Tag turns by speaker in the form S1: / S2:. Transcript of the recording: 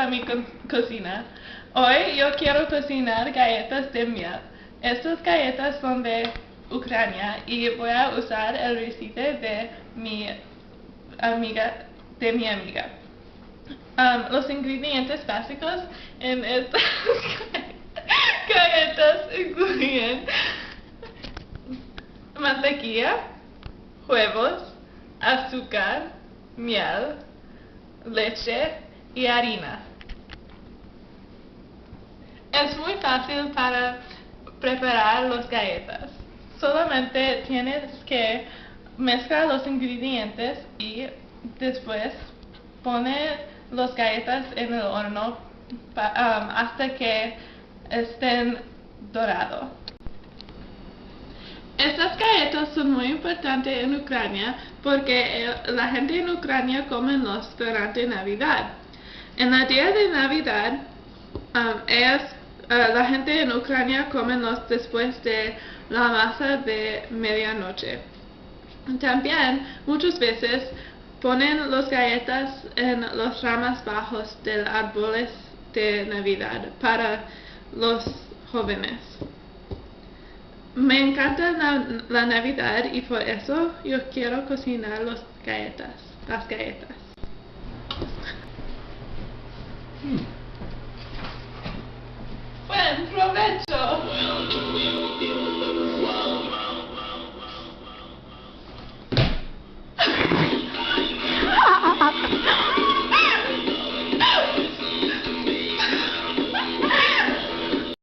S1: a mi cocina. Hoy yo quiero cocinar galletas de miel. Estas galletas son de Ucrania y voy a usar el recipe de mi amiga. Los ingredientes básicos en estas galletas incluyen mantequilla, huevos, azúcar, miel, leche y harina. Es muy fácil para preparar las galletas. Solamente tienes que mezclar los ingredientes y después poner las galletas en el horno hasta que estén dorados. Estas galletas son muy importantes en Ucrania porque la gente en Ucrania come los durante Navidad. En el día de Navidad, la gente en Ucrania come los después de la misa de medianoche. También muchas veces ponen las galletas en las ramas bajos de los árboles de Navidad para los jóvenes. Me encanta la Navidad y por eso yo quiero cocinar las galletas. Buen provecho.